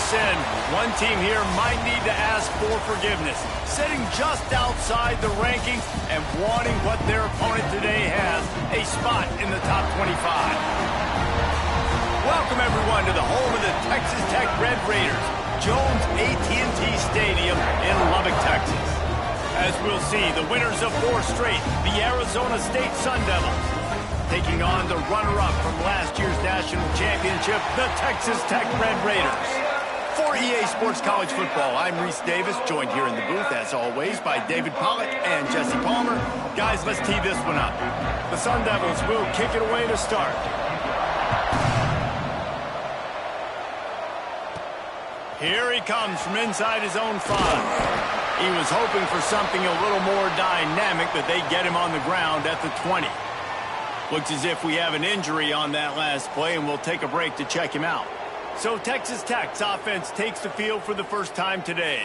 sin. One team here might need to ask for forgiveness, sitting just outside the rankings and wanting what their opponent today has, a spot in the top 25. Welcome, everyone, to the home of the Texas Tech Red Raiders, Jones AT&T Stadium in Lubbock, Texas. As we'll see, the winners of 4 straight, the Arizona State Sun Devils, taking on the runner-up from last year's national championship, the Texas Tech Red Raiders. For EA Sports College Football, I'm Reese Davis, joined here in the booth, as always, by David Pollack and Jesse Palmer. Guys, let's tee this one up. The Sun Devils will kick it away to start. Here he comes from inside his own 5. He was hoping for something a little more dynamic, but they get him on the ground at the 20. Looks as if we have an injury on that last play, and we'll take a break to check him out. So Texas Tech's offense takes the field for the first time today.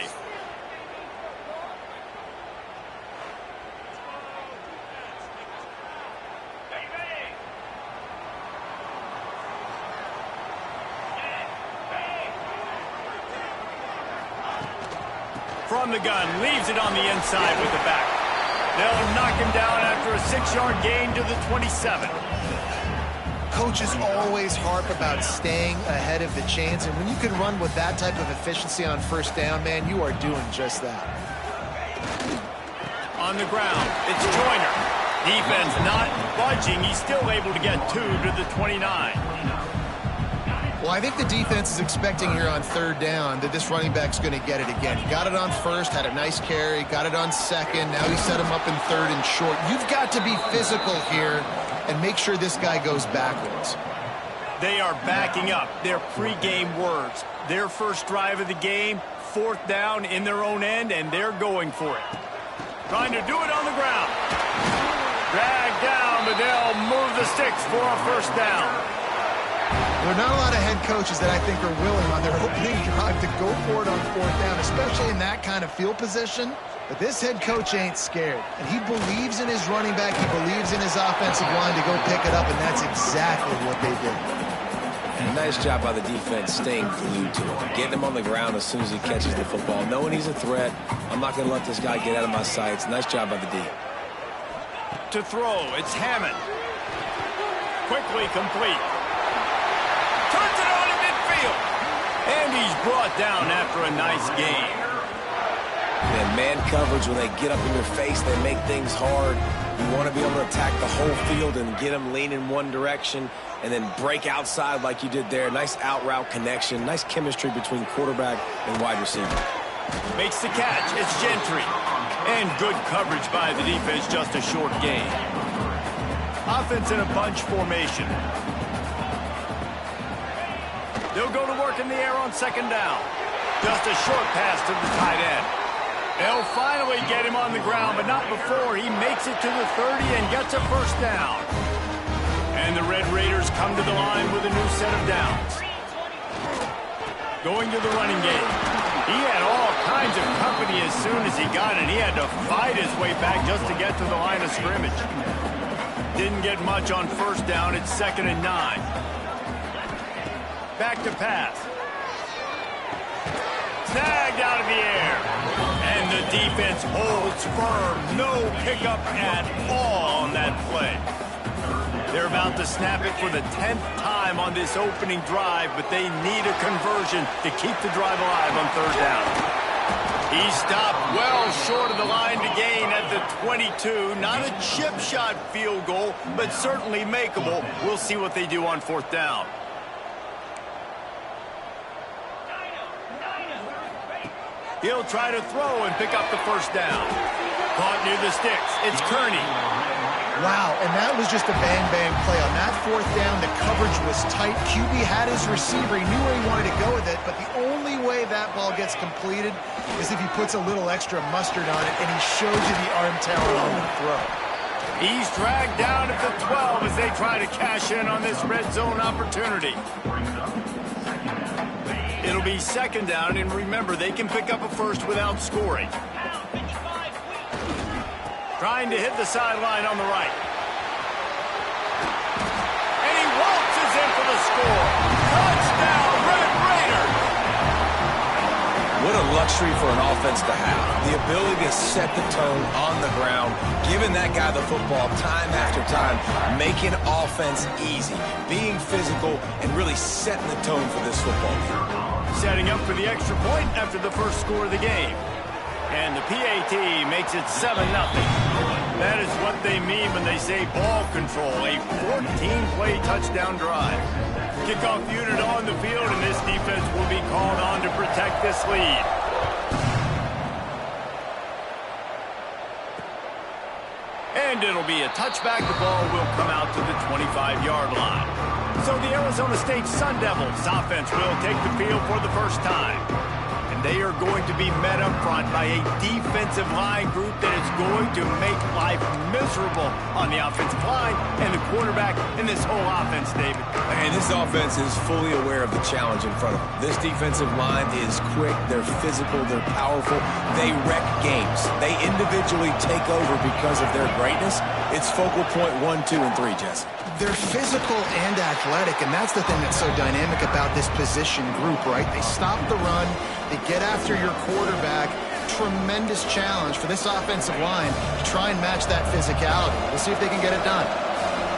From the gun, leaves it on the inside with the back. They'll knock him down after a 6-yard gain to the 27. Coaches always harp about staying ahead of the chains, and when you can run with that type of efficiency on first down, man, you are doing just that. On the ground, it's Joyner. Defense not budging. He's still able to get 2 to the 29. Well, I think the defense is expecting here on 3rd down that this running back's going to get it again. He got it on 1st, had a nice carry, got it on 2nd. Now he set him up in 3rd and short. You've got to be physical here and make sure this guy goes backwards. They are backing up their pregame words. Their first drive of the game, 4th down in their own end, and they're going for it. Trying to do it on the ground. Dragged down, but they'll move the sticks for a 1st down. There are not a lot of head coaches that I think are willing on their opening drive to go for it on 4th down, especially in that kind of field position. But this head coach ain't scared. And he believes in his running back. He believes in his offensive line to go pick it up, and that's exactly what they did. And a nice job by the defense staying glued to him, getting him on the ground as soon as he catches the football, knowing he's a threat. I'm not going to let this guy get out of my sights. Nice job by the D. To throw, it's Hammond. Quickly complete. Turns it on in midfield. And he's brought down after a nice gain. And man coverage, when they get up in your face, they make things hard. You want to be able to attack the whole field and get them leaning one direction and then break outside like you did there. Nice out route connection. Nice chemistry between quarterback and wide receiver. Makes the catch. It's Gentry. And good coverage by the defense, just a short gain. Offense in a bunch formation. They'll go to work in the air on 2nd down. Just a short pass to the tight end. They'll finally get him on the ground, but not before he makes it to the 30 and gets a 1st down. And the Red Raiders come to the line with a new set of downs. Going to the running game. He had all kinds of company as soon as he got it. He had to fight his way back just to get to the line of scrimmage. Didn't get much on 1st down. It's 2nd and 9. Back to pass. Snagged out of the air. And the defense holds firm. No pickup at all on that play. They're about to snap it for the 10th time on this opening drive, but they need a conversion to keep the drive alive on 3rd down. He stopped well short of the line to gain at the 22. Not a chip shot field goal, but certainly makeable. We'll see what they do on 4th down. He'll try to throw and pick up the 1st down. Caught near the sticks. It's Kearney. Wow, and that was just a bang-bang play. On that 4th down, the coverage was tight. QB had his receiver. He knew where he wanted to go with it, but the only way that ball gets completed is if he puts a little extra mustard on it, and he shows you the arm talent on the throw. He's dragged down at the 12 as they try to cash in on this red zone opportunity. It'll be 2nd down, and remember, they can pick up a 1st without scoring. Trying to hit the sideline on the right. And he waltzes in for the score. Touchdown, Red Raiders! luxury for an offense to have. The ability to set the tone on the ground, giving that guy the football time after time, making offense easy, being physical, and really setting the tone for this football game. Setting up for the extra point after the first score of the game. And the PAT makes it 7-0. That is what they mean when they say ball control, a 14-play touchdown drive. Kickoff unit on the field, and this defense will be called on to protect this lead. And it'll be a touchback. The ball will come out to the 25-yard line. So the Arizona State Sun Devils offense will take the field for the first time. And they are going to be met up front by a defensive line group that is going to make life miserable on the offensive line and the quarterback in this whole offense, David. And this offense is fully aware of the challenge in front of them. This defensive line is quick, they're physical, they're powerful, they wreck games. They individually take over because of their greatness. It's focal point 1, 2, and 3, Jesse. They're physical and athletic, and that's the thing that's so dynamic about this position group, right? They stop the run, they get after your quarterback. Tremendous challenge for this offensive line to try and match that physicality. We'll see if they can get it done.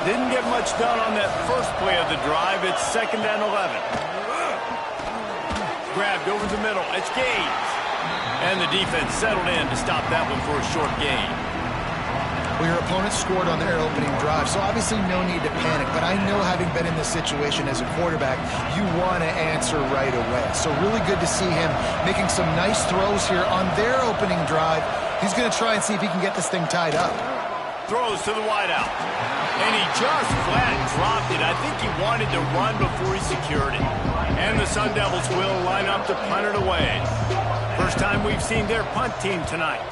Didn't get much done on that first play of the drive. It's 2nd and 11. Grabbed over the middle. It's Gaines. And the defense settled in to stop that one for a short gain. Well, your opponent scored on their opening drive, so obviously no need to panic. But I know, having been in this situation as a quarterback, you want to answer right away. So really good to see him making some nice throws here on their opening drive. He's going to try and see if he can get this thing tied up. Throws to the wideout. And he just flat dropped it. I think he wanted to run before he secured it. And the Sun Devils will line up to punt it away. First time we've seen their punt team tonight.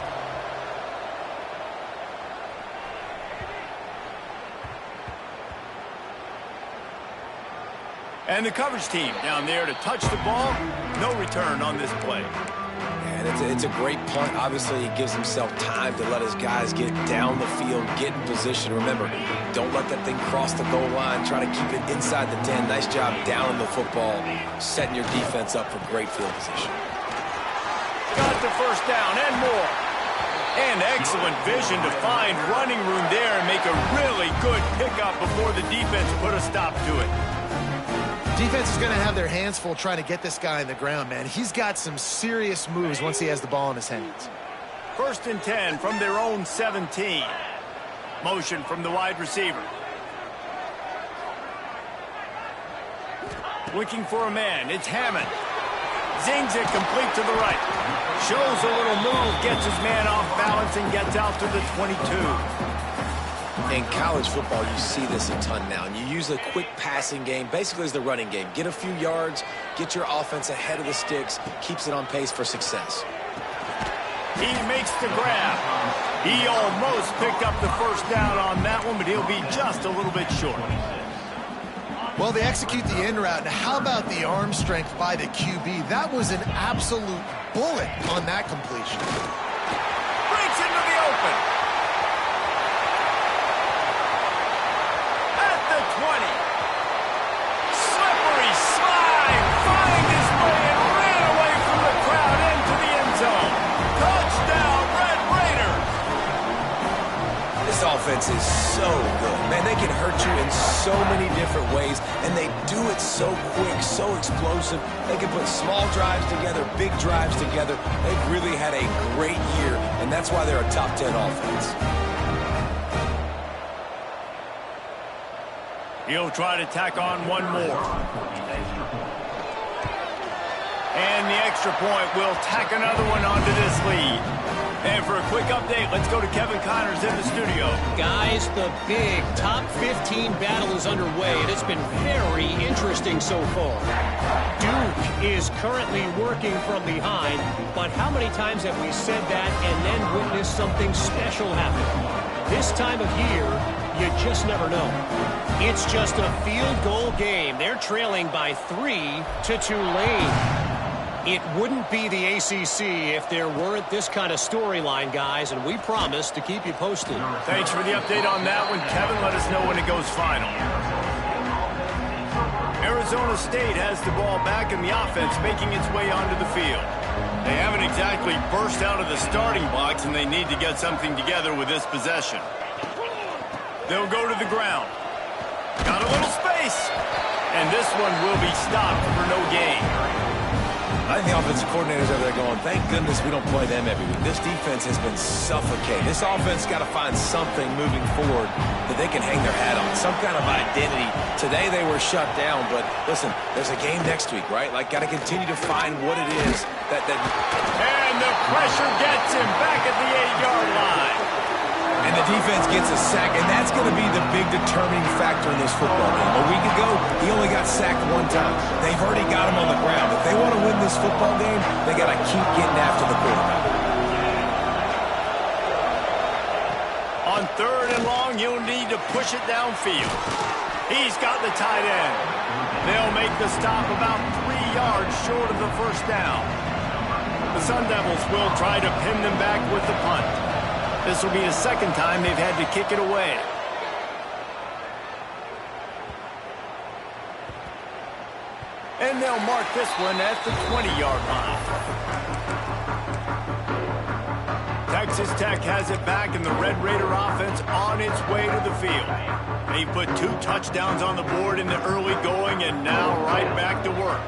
And the coverage team down there to touch the ball. No return on this play. And it's a great punt. Obviously, he gives himself time to let his guys get down the field, get in position. Remember, don't let that thing cross the goal line. Try to keep it inside the 10. Nice job down in the football, setting your defense up for great field position. Got the first down and more. And excellent vision to find running room there and make a really good pickup before the defense put a stop to it. Defense is going to have their hands full trying to get this guy in the ground, man. He's got some serious moves once he has the ball in his hands. 1st and 10 from their own 17. Motion from the wide receiver. Looking for a man. It's Hammond. Zings it complete to the right. Shows a little move, gets his man off balance, and gets out to the 22. In college football, you see this a ton now. And you use a quick passing game, basically as the running game. Get a few yards, get your offense ahead of the sticks, keeps it on pace for success. He makes the grab. He almost picked up the first down on that one, but he'll be just a little bit short. Well, they execute the in route. Now, how about the arm strength by the QB? That was an absolute bullet on that completion. Breaks into the open. At the 20. Slippery slide. Finds his way and ran away from the crowd into the end zone. Touchdown, Red Raiders. This offense is so good. Man, they can hurt you in so many different ways, and they do it so quick, so explosive. They can put small drives together, big drives together. They've really had a great year, and that's why they're a top 10 offense. He'll try to tack on one more. And the extra point will tack another one onto this lead. And for a quick update, let's go to Kevin Connors in the studio. Guys, the big top 15 battle is underway, and it's been very interesting so far. Duke is currently working from behind, but how many times have we said that and then witnessed something special happen? This time of year, you just never know. It's just a field goal game. They're trailing by 3 to Tulane. It wouldn't be the ACC if there weren't this kind of storyline, guys, and we promise to keep you posted. Thanks for the update on that one, Kevin. Let us know when it goes final. Arizona State has the ball back, and the offense making its way onto the field. They haven't exactly burst out of the starting box, and they need to get something together with this possession. They'll go to the ground. Got a little space. And this one will be stopped for no gain. I think the offensive coordinators over there going, thank goodness we don't play them every week. This defense has been suffocating. This offense got to find something moving forward that they can hang their hat on, some kind of identity. Today they were shut down, but listen, there's a game next week, right? Like, got to continue to find what it is that... And the pressure gets him back at the 8-yard line. And the defense gets a sack, and that's going to be the big determining factor in this football game. A week ago, he only got sacked one time. They've already got him on the ground. If they want to win this football game, they got to keep getting after the quarterback. On 3rd and long, you'll need to push it downfield. He's got the tight end. They'll make the stop about 3 yards short of the first down. The Sun Devils will try to pin them back with the punt. This will be the second time they've had to kick it away. And they'll mark this one at the 20-yard line. Texas Tech has it back, and the Red Raider offense on its way to the field. They put 2 touchdowns on the board in the early going, and now right back to work.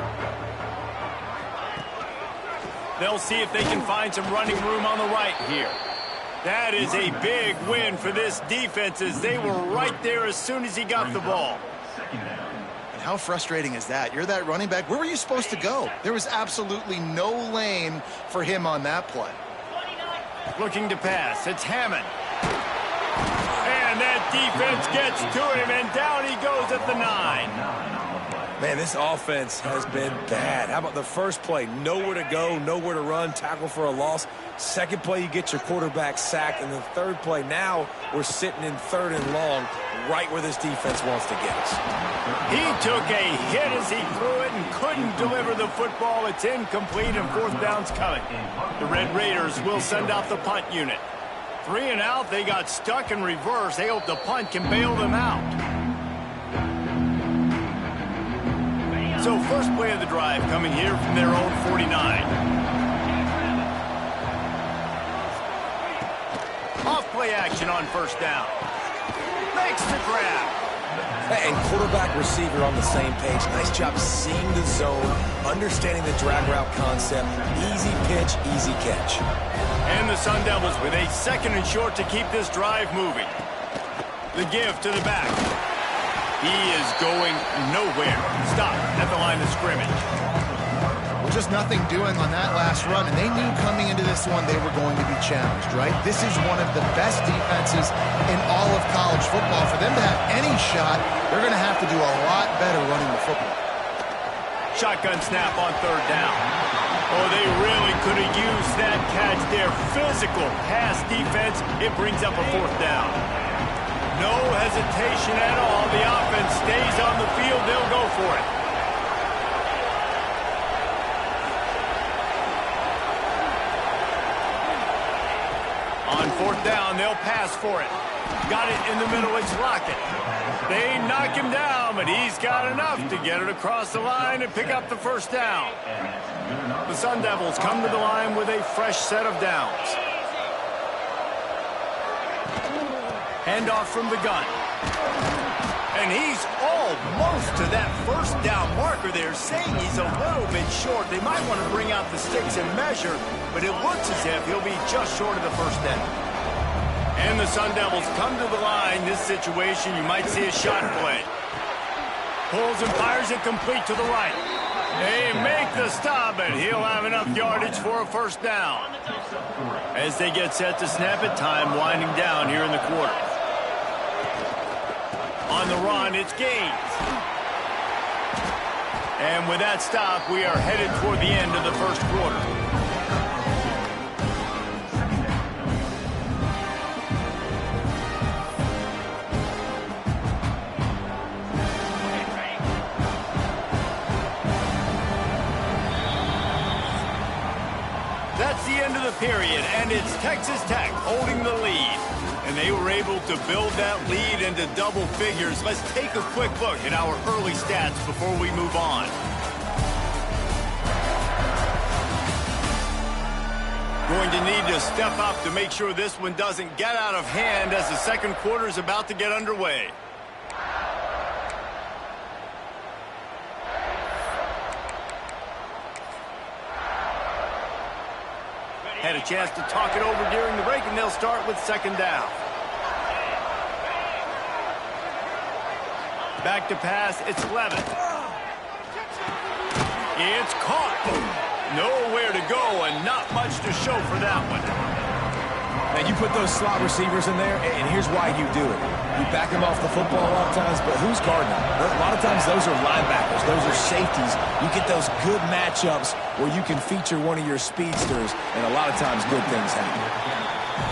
They'll see if they can find some running room on the right here. That is a big win for this defense, as they were right there as soon as he got the ball. And how frustrating is that? You're that running back. Where were you supposed to go? There was absolutely no lane for him on that play. Looking to pass. It's Hammond. And that defense gets to him, and down he goes at the 9. Man, this offense has been bad. How about the first play? Nowhere to go, nowhere to run, tackle for a loss. Second play, you get your quarterback sacked. And the third play, now we're sitting in 3rd and long, right where this defense wants to get us. He took a hit as he threw it and couldn't deliver the football. It's incomplete, and 4th down's coming. The Red Raiders will send out the punt unit. 3 and out, they got stuck in reverse. They hope the punt can bail them out. So first play of the drive coming here from their own 49. Off play action on 1st down. Makes the grab. And quarterback receiver on the same page. Nice job seeing the zone, understanding the drag route concept. Easy pitch, easy catch. And the Sun Devils with a 2nd and short to keep this drive moving. The give to the back. He is going nowhere. Stop at the line of scrimmage. Well, just nothing doing on that last run, and they knew coming into this one they were going to be challenged, right? This is one of the best defenses in all of college football. For them to have any shot, they're going to have to do a lot better running the football. Shotgun snap on 3rd down. Oh, they really could have used that catch there. Physical pass defense. It brings up a 4th down. No hesitation at all. The offense stays on the field. They'll go for it. On 4th down, they'll pass for it. Got it in the middle. It's Lockett. They knock him down, but he's got enough to get it across the line and pick up the 1st down. The Sun Devils come to the line with a fresh set of downs. Handoff from the gun. And he's almost to that 1st down marker there, saying he's a little bit short. They might want to bring out the sticks and measure, but it looks as if he'll be just short of the 1st down. And the Sun Devils come to the line. This situation, you might see a shot play. Pulls and fires it complete to the right. They make the stop, and he'll have enough yardage for a 1st down. As they get set to snap it, time winding down here in the quarter. On the run, it's Gaines. And with that stop, we are headed toward the end of the 1st quarter. That's the end of the period, and it's Texas Tech holding the lead. And they were able to build that lead into double figures. Let's take a quick look at our early stats before we move on. Going to need to step up to make sure this one doesn't get out of hand as the second quarter is about to get underway. Had a chance to talk it over during the break, and they'll start with second down. Back to pass, it's Levin. It's caught. Nowhere to go and not much to show for that one. Now, you put those slot receivers in there, and here's why you do it. You back them off the football a lot of times, but who's guarding them? A lot of times those are linebackers. Those are safeties. You get those good matchups where you can feature one of your speedsters, and a lot of times good things happen.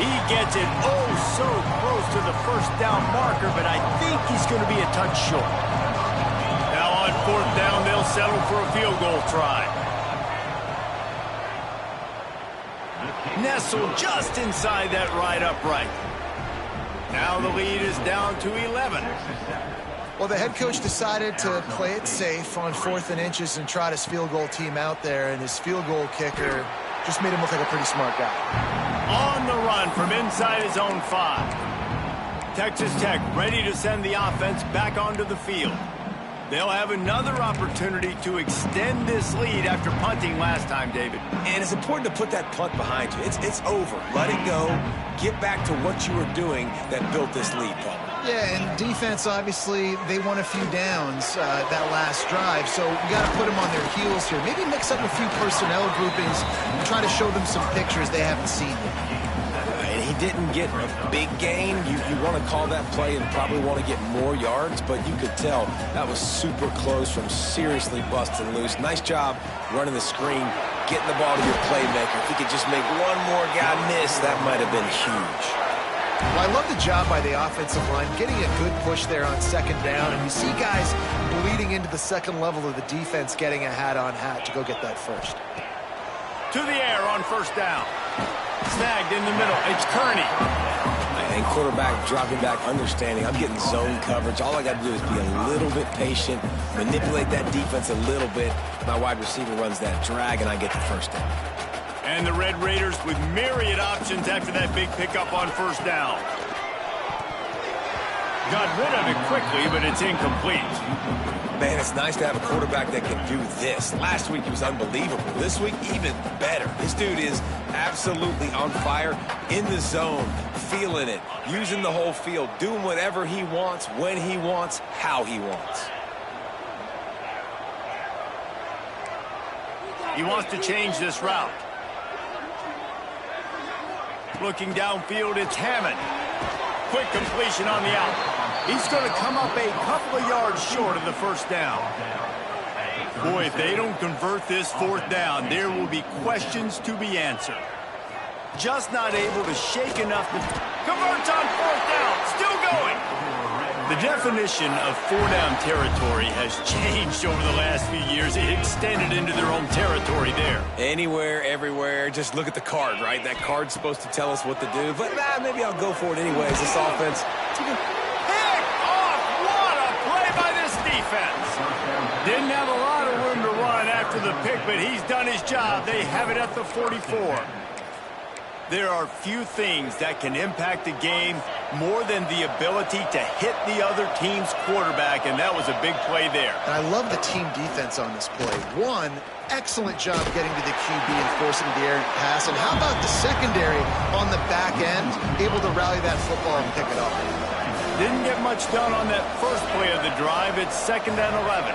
He gets it oh so close to the first down marker, but I think he's going to be a touch short. Now on fourth down, they'll settle for a field goal try. Nestled just inside that right upright. Now the lead is down to 11. Well, the head coach decided to play it safe on 4th and inches and trot his field goal team out there, and his field goal kicker just made him look like a pretty smart guy. On the run from inside his own 5. Texas Tech ready to send the offense back onto the field. They'll have another opportunity to extend this lead after punting last time, David. And it's important to put that punt behind you. It's over. Let it go. Get back to what you were doing that built this lead, Paul. Yeah, and defense, obviously, they won a few downs that last drive, so we got to put them on their heels here. Maybe mix up a few personnel groupings and try to show them some pictures they haven't seen yet. And he didn't get a big gain. You want to call that play and probably want to get more yards, but you could tell that was super close from seriously busting loose. Nice job running the screen, getting the ball to your playmaker. If he could just make one more guy miss, that might have been huge. Well, I love the job by the offensive line, getting a good push there on second down, and you see guys bleeding into the second level of the defense getting a hat-on-hat to go get that first. To the air on first down. Snagged in the middle. It's Kearney. And quarterback dropping back, understanding I'm getting zone coverage. All I got to do is be a little bit patient, manipulate that defense a little bit. My wide receiver runs that drag, and I get the first down. And the Red Raiders with myriad options after that big pickup on first down. Got rid of it quickly, but it's incomplete. Man, it's nice to have a quarterback that can do this. Last week he was unbelievable. This week, even better. This dude is absolutely on fire, in the zone, feeling it, using the whole field, doing whatever he wants, when he wants, how he wants. He wants to change this route. Looking downfield, it's Hammond. Quick completion on the out. He's going to come up a couple of yards short of the first down. Boy, if they don't convert this fourth down, there will be questions to be answered. Just not able to shake enough to convert on fourth down. Still going. The definition of four-down territory has changed over the last few years. It extended into their own territory there. Anywhere, everywhere. Just look at the card, right? That card's supposed to tell us what to do. But maybe I'll go for it anyways. This offense. Pick off! What a play by this defense. Didn't have a lot of room to run after the pick, but he's done his job. They have it at the 44. There are few things that can impact a game more than the ability to hit the other team's quarterback, and that was a big play there. And I love the team defense on this play. One, excellent job getting to the QB and forcing the errant pass. And how about the secondary on the back end, able to rally that football and pick it up? Didn't get much done on that first play of the drive. It's 2nd and 11.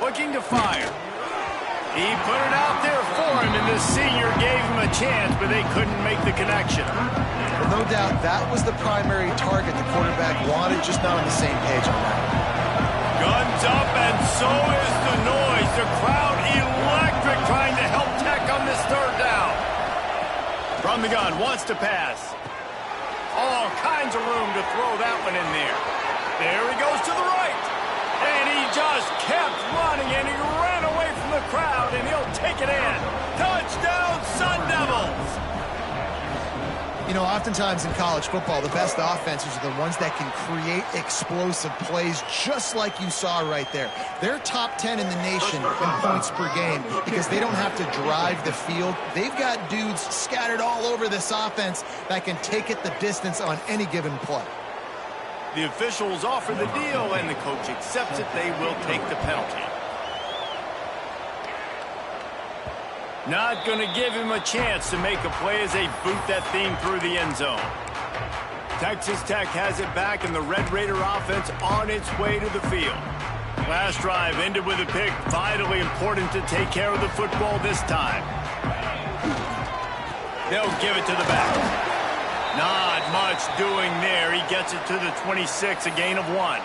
Looking to fire. He put it out there for him, and the senior gave him a chance, but they couldn't make the connection. Well, no doubt that was the primary target the quarterback wanted, just not on the same page on that. Guns up, and so is the noise. The crowd electric trying to help Tech on this third down. From the gun, wants to pass. All kinds of room to throw that one in there. There he goes to the right. And he just kept running, and he ran away from the crowd, and he'll take it in. Touchdown, Sun Devils! You know, oftentimes in college football, the best offenses are the ones that can create explosive plays just like you saw right there. They're top 10 in the nation in points per game because they don't have to drive the field. They've got dudes scattered all over this offense that can take it the distance on any given play. The officials offer the deal, and the coach accepts it. They will take the penalty. Not going to give him a chance to make a play as they boot that thing through the end zone. Texas Tech has it back, and the Red Raider offense on its way to the field. Last drive ended with a pick. Vitally important to take care of the football this time. They'll give it to the back. Not much doing there. He gets it to the 26, a gain of 1.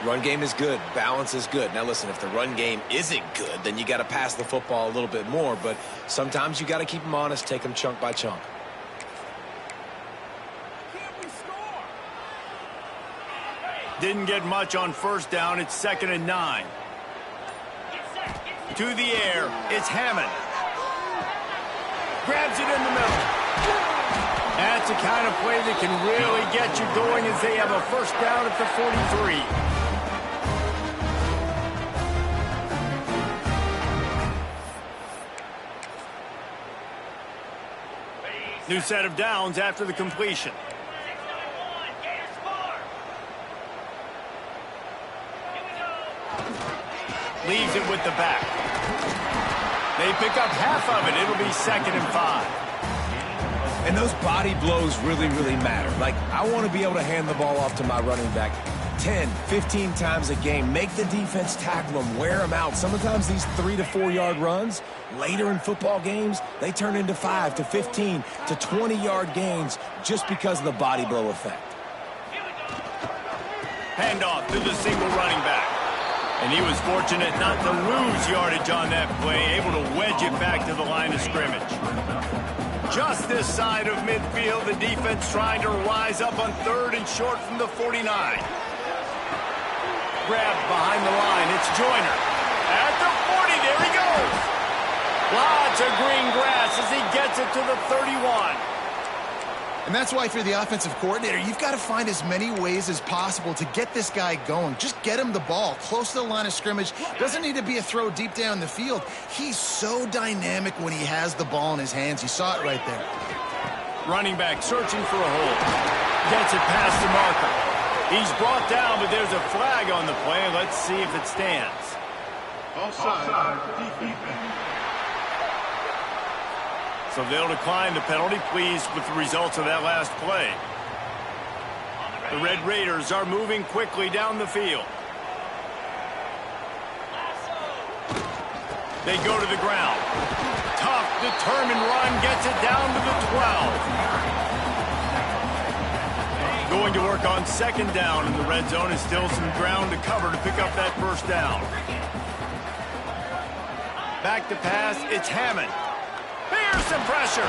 Run game is good. Balance is good. Now, listen, if the run game isn't good, then you got to pass the football a little bit more. But sometimes you got to keep them honest, take them chunk by chunk. Didn't get much on first down. It's 2nd and 9. To the air. It's Hammond. Grabs it in the middle. That's the kind of play that can really get you going as they have a first down at the 43. New set of downs after the completion. Leaves it with the back. They pick up half of it. It'll be 2nd and 5. And those body blows really, really matter. Like, I want to be able to hand the ball off to my running back 10, 15 times a game. Make the defense tackle them, wear them out. Sometimes these 3 to 4 yard runs, later in football games, they turn into 5 to 15 to 20 yard gains just because of the body blow effect. Handoff to the single running back. And he was fortunate not to lose yardage on that play, able to wedge it back to the line of scrimmage. Just this side of midfield, the defense trying to rise up on 3rd and short from the 49. Grabbed behind the line, it's Joyner. At the 40, there he goes. Lots of green grass as he gets it to the 31. And that's why, if you're the offensive coordinator, you've got to find as many ways as possible to get this guy going. Just get him the ball close to the line of scrimmage. Doesn't need to be a throw deep down the field. He's so dynamic when he has the ball in his hands. You saw it right there. Running back searching for a hole. Gets it past the marker. He's brought down, but there's a flag on the play. Let's see if it stands. Offside. Defense. So they'll decline the penalty, pleased with the results of that last play. The Red Raiders are moving quickly down the field. They go to the ground. Tough, determined run gets it down to the 12. Going to work on 2nd down in the red zone, and still some ground to cover to pick up that first down. Back to pass, it's Hammond. Here's some pressure.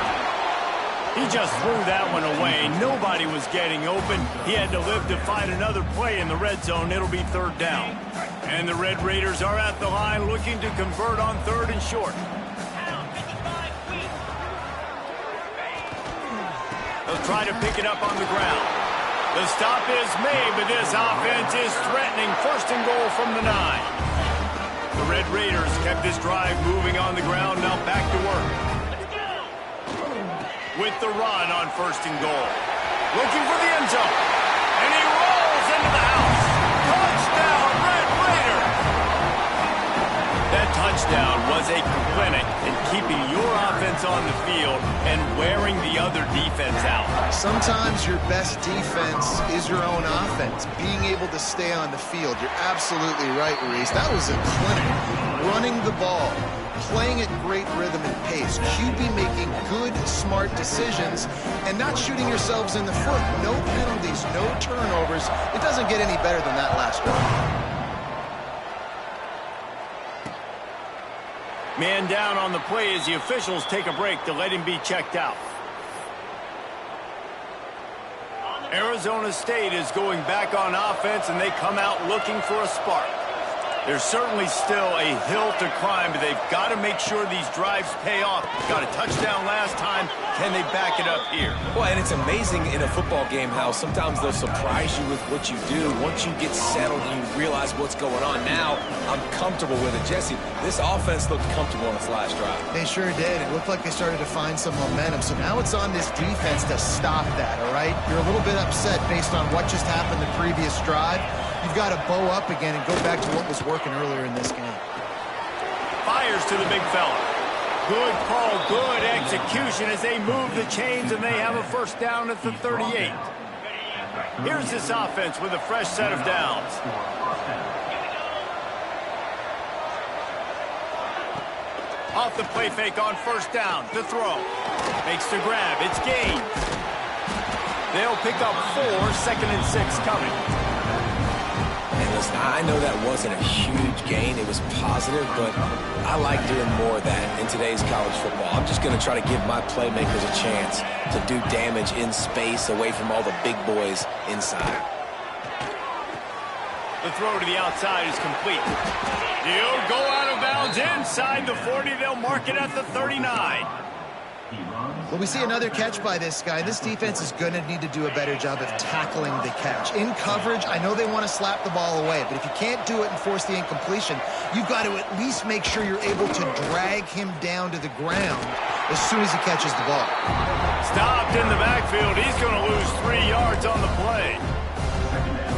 He just threw that one away. Nobody was getting open. He had to live to find another play in the red zone. It'll be 3rd down. And the Red Raiders are at the line looking to convert on 3rd and short. They'll try to pick it up on the ground. The stop is made, but this offense is threatening. 1st and goal from the 9. The Red Raiders kept this drive moving on the ground. Now back to work. With the run on 1st and goal. Looking for the end zone. And he rolls into the house. Touchdown, Red Raider! That touchdown was a clinic in keeping your offense on the field and wearing the other defense out. Sometimes your best defense is your own offense. Being able to stay on the field. You're absolutely right, Reese. That was a clinic. Running the ball. Playing at great rhythm and pace. QB making good, smart decisions and not shooting yourselves in the foot. No penalties, no turnovers. It doesn't get any better than that last one. Man down on the play as the officials take a break to let him be checked out. Arizona State is going back on offense, and they come out looking for a spark. There's certainly still a hill to climb, but they've got to make sure these drives pay off. Got a touchdown last time. Can they back it up here? Well, and it's amazing in a football game how sometimes they'll surprise you with what you do. Once you get settled and you realize what's going on, now I'm comfortable with it. Jesse, this offense looked comfortable on its last drive. They sure did. It looked like they started to find some momentum. So now it's on this defense to stop that, all right? You're a little bit upset based on what just happened the previous drive. You've got to bow up again and go back to what was working earlier in this game. Fires to the big fella. Good call, good execution as they move the chains, and they have a first down at the 38. Here's this offense with a fresh set of downs. Off the play fake on first down. The throw. Makes the grab. It's gained. They'll pick up 4, second and 6 coming. And listen, I know that wasn't a huge gain. It was positive, but I like doing more of that in today's college football. I'm just going to try to give my playmakers a chance to do damage in space away from all the big boys inside. The throw to the outside is complete. He'll go out of bounds inside the 40. They'll mark it at the 39. Well, we see another catch by this guy. This defense is going to need to do a better job of tackling the catch. In coverage, I know they want to slap the ball away, but if you can't do it and force the incompletion, you've got to at least make sure you're able to drag him down to the ground as soon as he catches the ball. Stopped in the backfield. He's going to lose 3 yards on the play.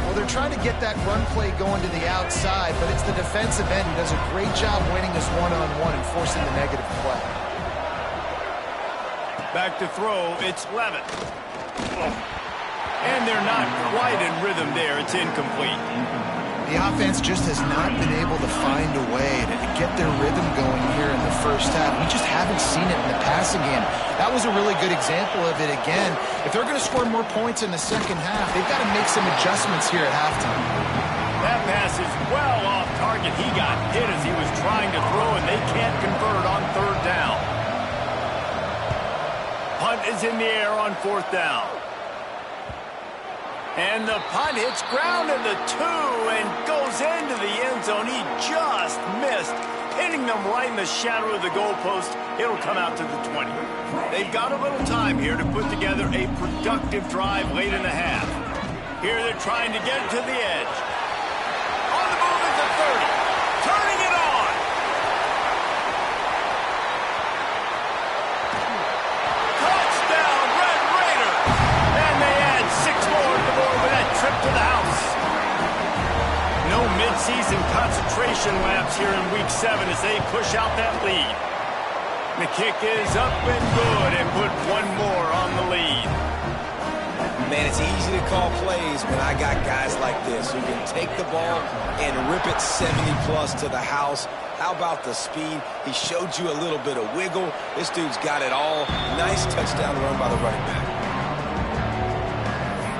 Well, they're trying to get that run play going to the outside, but it's the defensive end who does a great job winning this one-on-one and forcing the negative play. Back to throw, it's Levitt. And they're not quite in rhythm there. It's incomplete. The offense just has not been able to find a way to get their rhythm going here in the first half. We just haven't seen it in the passing game. That was a really good example of it again. If they're going to score more points in the second half, they've got to make some adjustments here at halftime. That pass is well off target. He got hit as he was trying to throw, and they can't convert on third down. Punt is in the air on fourth down. And the punt hits ground in the 2 and goes into the end zone. He just missed, hitting them right in the shadow of the goalpost. It'll come out to the 20. They've got a little time here to put together a productive drive late in the half. Here they're trying to get to the edge. On the move is the 30. Turning it on. Touchdown, Red Raiders. And they add 6 more to the board with that trip to the house. No midseason concentration laps here in Week 7 as they push out that lead. The kick is up and good and put 1 more on the lead. Man, it's easy to call plays when I got guys like this who can take the ball and rip it 70-plus to the house. How about the speed? He showed you a little bit of wiggle. This dude's got it all. Nice touchdown run by the running back.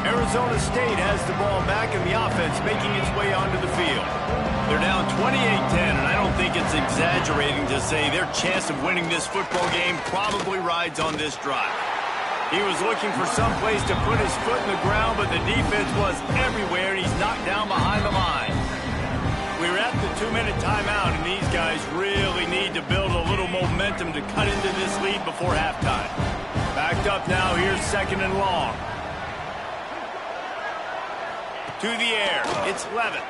Arizona State has the ball back and the offense making its way onto the field. They're down 28-10, and I don't think it's exaggerating to say their chance of winning this football game probably rides on this drive. He was looking for some place to put his foot in the ground, but the defense was everywhere, and he's knocked down behind the line. We're at the 2-minute timeout, and these guys really need to build a little momentum to cut into this lead before halftime. Backed up now, here's second and long. To the air, it's Levitt.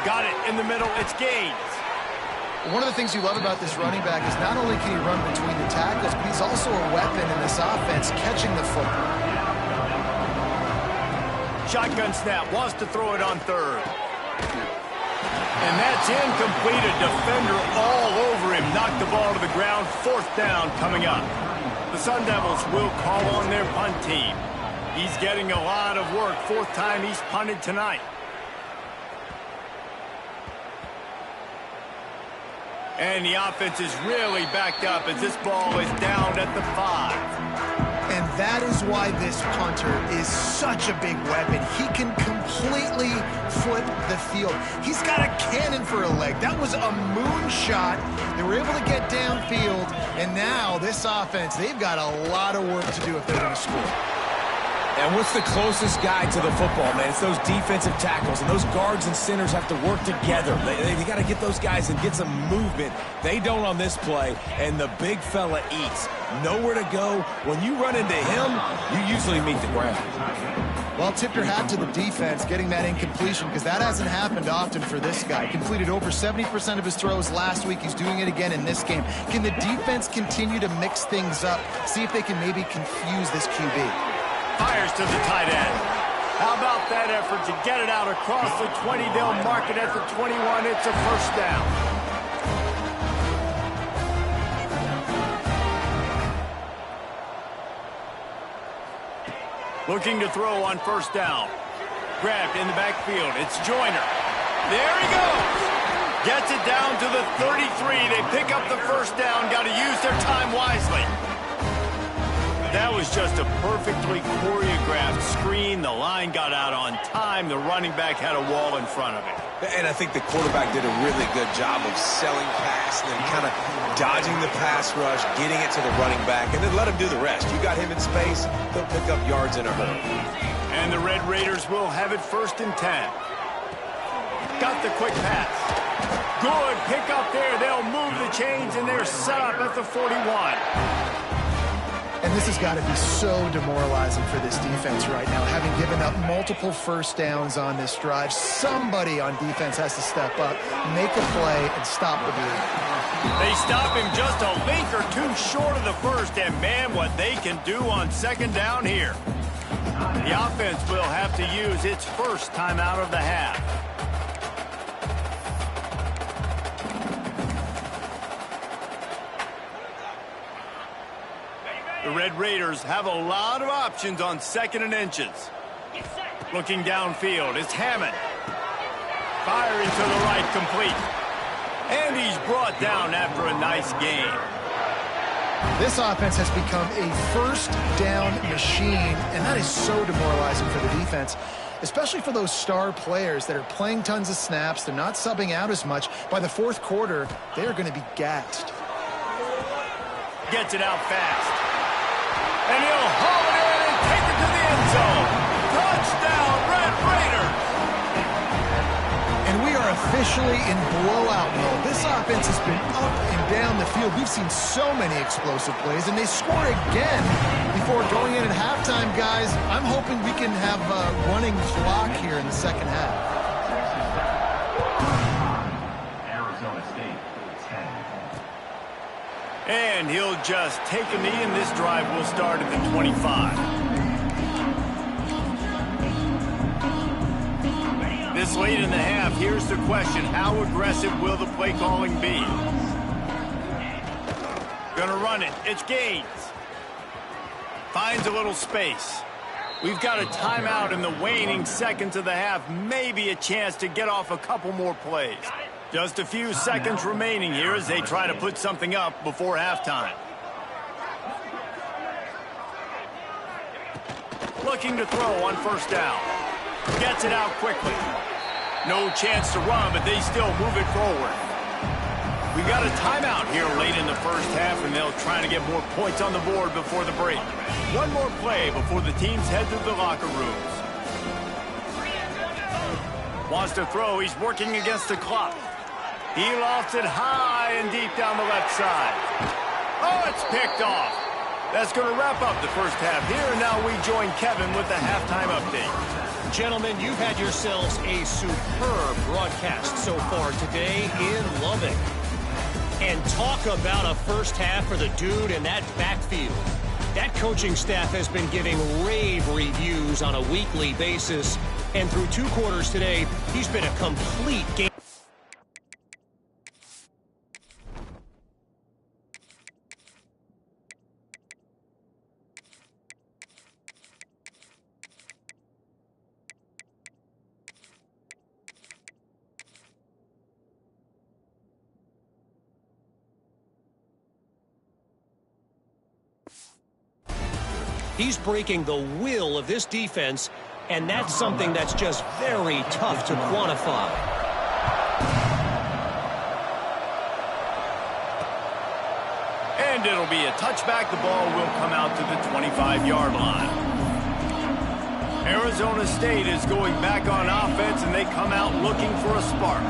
Got it in the middle, it's Gaines. One of the things you love about this running back is not only can he run between the tackles, but he's also a weapon in this offense, catching the football. Shotgun snap, wants to throw it on third. And that's incomplete, a defender all over him. Knocked the ball to the ground, fourth down coming up. The Sun Devils will call on their punt team. He's getting a lot of work, 4th time he's punted tonight. And the offense is really backed up as this ball is down at the 5. And that is why this punter is such a big weapon. He can completely flip the field. He's got a cannon for a leg. That was a moonshot. They were able to get downfield, and now this offense, they've got a lot of work to do if they're going to score. And what's the closest guy to the football, man? It's those defensive tackles, and those guards and centers have to work together. They got to get those guys and get some movement. They don't on this play, and the big fella eats. Nowhere to go. When you run into him, you usually meet the ground. Well, tip your hat to the defense getting that incompletion, because that hasn't happened often for this guy. Completed over 70% of his throws last week. He's doing it again in this game. Can the defense continue to mix things up? See if they can maybe confuse this QB. Fires to the tight end. How about that effort to get it out across the 20? They'll mark it at the 21. It's a first down. Looking to throw on first down. Grabbed in the backfield. It's Joyner. There he goes. Gets it down to the 33. They pick up the first down. Got to use their time wisely. That was just a perfectly choreographed screen. The line got out on time. The running back had a wall in front of it. And I think the quarterback did a really good job of selling pass and then kind of dodging the pass rush, getting it to the running back, and then let him do the rest. You got him in space, he'll pick up yards in a hurry. And the Red Raiders will have it 1st and 10. Got the quick pass. Good pick up there. They'll move the chains, and they're set up at the 41. And this has got to be so demoralizing for this defense right now, having given up multiple first downs on this drive. Somebody on defense has to step up, make a play, and stop the bleed. They stop him just a link or two short of the first, and man, what they can do on 2nd down here. The offense will have to use its first timeout of the half. The Red Raiders have a lot of options on 2nd and inches. Looking downfield, it's Hammond. Firing to the right, complete. And he's brought down after a nice gain. This offense has become a first down machine, and that is so demoralizing for the defense, especially for those star players that are playing tons of snaps. They're not subbing out as much. By the 4th quarter, they are going to be gassed. Gets it out fast. And he'll haul it in and take it to the end zone. Touchdown, Red Raiders! And we are officially in blowout mode. This offense has been up and down the field. We've seen so many explosive plays, and they score again before going in at halftime, guys. I'm hoping we can have a running clock here in the 2nd half. Arizona State, 10. And he'll just take a knee, and this drive will start at the 25. This late in the half, here's the question. How aggressive will the play calling be? Gonna run it. It's Gaines. Finds a little space. We've got a timeout in the waning seconds of the half. Maybe a chance to get off a couple more plays. Just a few seconds remaining here as they try to put something up before halftime. Looking to throw on first down. Gets it out quickly. No chance to run, but they still move it forward. We got a timeout here late in the first half, and they'll try to get more points on the board before the break. One more play before the teams head to the locker rooms. Wants to throw. He's working against the clock. He lofts it high and deep down the left side. Oh, it's picked off. That's going to wrap up the first half here. And now we join Kevin with the halftime update. Gentlemen, you've had yourselves a superb broadcast so far today in Lubbock. And talk about a first half for the dude in that backfield. That coaching staff has been giving rave reviews on a weekly basis. And through 2 quarters today, he's been a complete game. He's breaking the will of this defense, and that's something that's just very tough to quantify. And it'll be a touchback. The ball will come out to the 25-yard line. Arizona State is going back on offense, and they come out looking for a spark.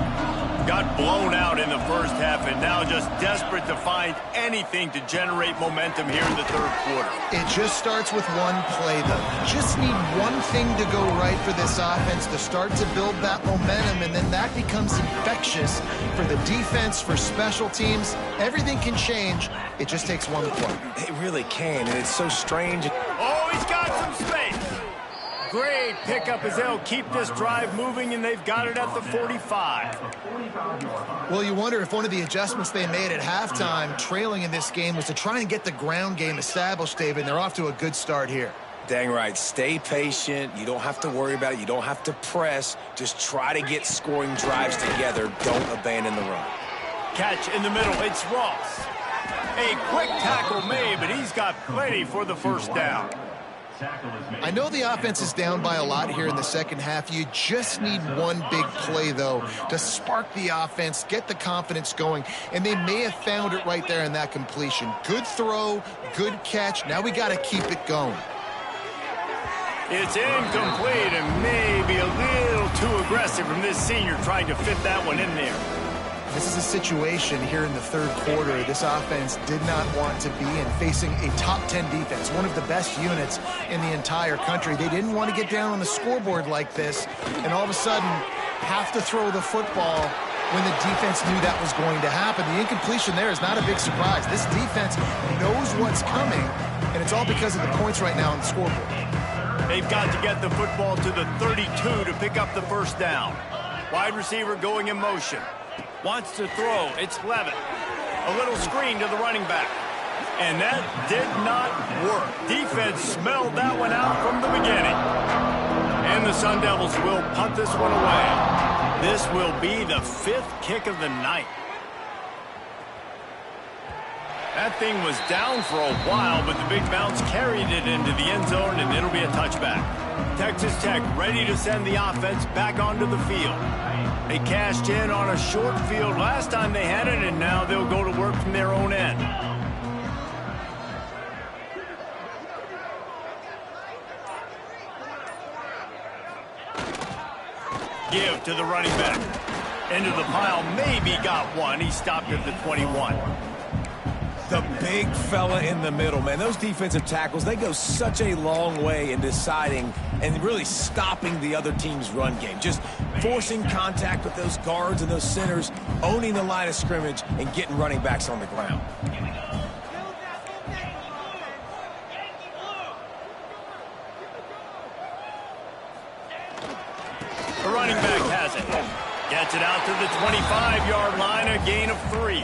Got blown out in the first half, and now just desperate to find anything to generate momentum here in the third quarter. It just starts with one play, though. Just need one thing to go right for this offense to start to build that momentum, and then that becomes infectious for the defense, for special teams. Everything can change. It just takes one play. It really can, and it's so strange. Oh, he's got some space. Great pickup as they'll keep this drive moving, and they've got it at the 45. Well, you wonder if one of the adjustments they made at halftime, trailing in this game, was to try and get the ground game established, David, and they're off to a good start here. Dang right. Stay patient. You don't have to worry about it. You don't have to press. Just try to get scoring drives together. Don't abandon the run. Catch in the middle. It's Ross. A quick tackle made, but he's got plenty for the first down. I know the offense is down by a lot here in the second half. You just need one big play, though, to spark the offense, get the confidence going, and they may have found it right there in that completion. Good throw, good catch. Now we got to keep it going. It's incomplete and maybe a little too aggressive from this senior trying to fit that one in there. This is a situation here in the third quarter this offense did not want to be in, facing a top 10 defense, one of the best units in the entire country. They didn't want to get down on the scoreboard like this and all of a sudden have to throw the football when the defense knew that was going to happen. The incompletion there is not a big surprise. This defense knows what's coming, and it's all because of the points right now on the scoreboard. They've got to get the football to the 32 to pick up the first down. Wide receiver going in motion. Wants to throw. It's Levitt. A little screen to the running back. And that did not work. Defense smelled that one out from the beginning. And the Sun Devils will punt this one away. This will be the 5th kick of the night. That thing was down for a while, but the big bounce carried it into the end zone, and it'll be a touchback. Texas Tech ready to send the offense back onto the field. They cashed in on a short field last time they had it, and now they'll go to work from their own end. Give to the running back. Into the pile, maybe got one. He stopped at the 21. The big fella in the middle, man. Those defensive tackles, they go such a long way in deciding and really stopping the other team's run game. Just forcing contact with those guards and those centers, owning the line of scrimmage, and getting running backs on the ground. The running back has it. Gets it out to the 25-yard line, a gain of 3.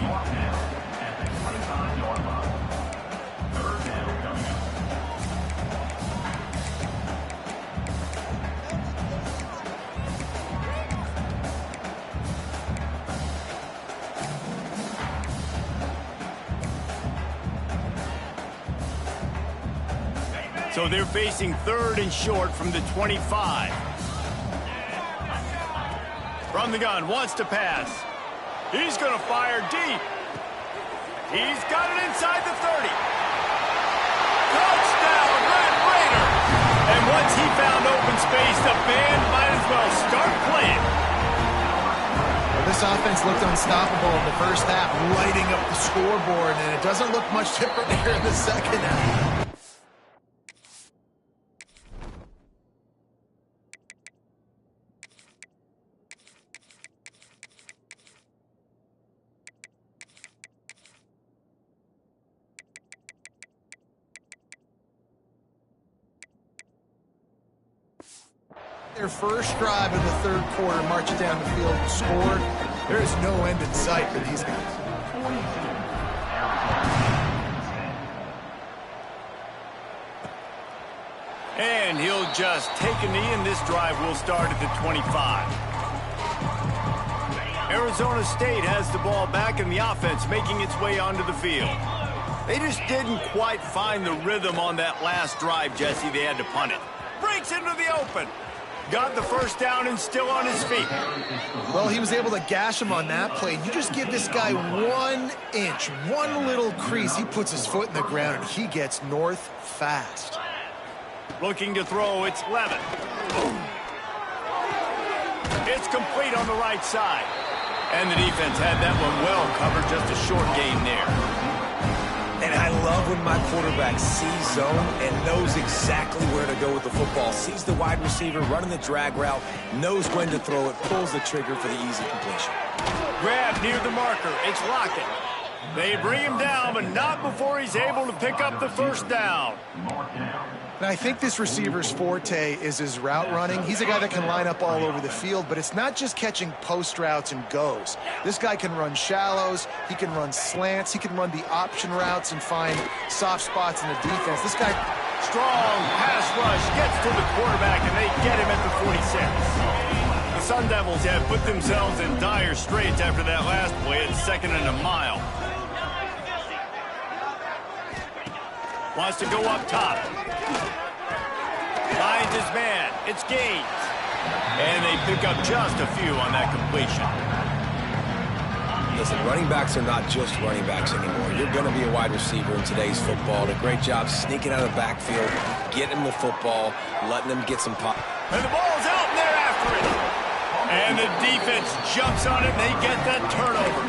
So they're facing 3rd and short from the 25. From the gun, wants to pass. He's going to fire deep. He's got it inside the 30. Touchdown, Red Raider! And once he found open space, the band might as well start playing. Well, this offense looked unstoppable in the first half, lighting up the scoreboard, and it doesn't look much different here in the second half. Their first drive in the third quarter, marching down the field and scored. There is no end in sight for these guys. And he'll just take a knee, and this drive will start at the 25. Arizona State has the ball back, and the offense making its way onto the field. They just didn't quite find the rhythm on that last drive, Jesse. They had to punt it. Breaks into the open. Got the first down and still on his feet. Well, he was able to gash him on that play. You just give this guy 1 inch, one little crease. He puts his foot in the ground, and he gets north fast. Looking to throw, it's Levin. It's complete on the right side. And the defense had that one well covered, just a short gain there. And I love when my quarterback sees zone and knows exactly where to go with the football. Sees the wide receiver running the drag route, knows when to throw it, pulls the trigger for the easy completion. Grab near the marker. It's Lockett. They bring him down, but not before he's able to pick up the first down. And I think this receiver's forte is his route running. He's a guy that can line up all over the field, but it's not just catching post routes and goes. This guy can run shallows, he can run slants, he can run the option routes and find soft spots in the defense. This guy, strong pass rush, gets to the quarterback, and they get him at the 46. The Sun Devils have put themselves in dire straits after that last play at 2nd and a mile. Wants to go up top. Finds his man. It's Gaines. And they pick up just a few on that completion. Listen, running backs are not just running backs anymore. You're going to be a wide receiver in today's football. A great job sneaking out of the backfield, getting them the football, letting them get some pop. And the ball's out, and they're after it. And the defense jumps on it, and they get that turnover.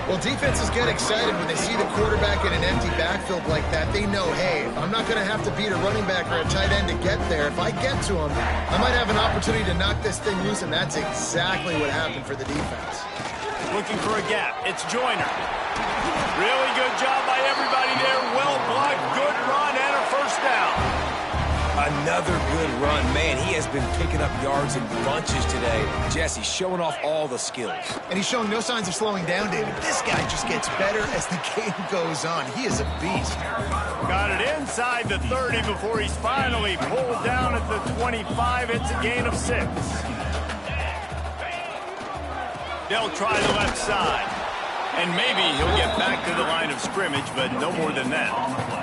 well, defenses get excited when they see the quarterback in an empty backfield like that. They know, hey, I'm not going to have to beat a running back or a tight end to get there. If I get to him, I might have an opportunity to knock this thing loose, and that's exactly what happened for the defense. Looking for a gap. It's Joyner. Really good job by everybody there. Well blocked, good run, and a first down. Another good run. Man, he has been picking up yards in bunches today. Jesse showing off all the skills. And he's showing no signs of slowing down, David. This guy just gets better as the game goes on. He is a beast. Got it inside the 30 before he's finally pulled down at the 25. It's a gain of 6. They'll try the left side. And maybe he'll get back to the line of scrimmage, but no more than that.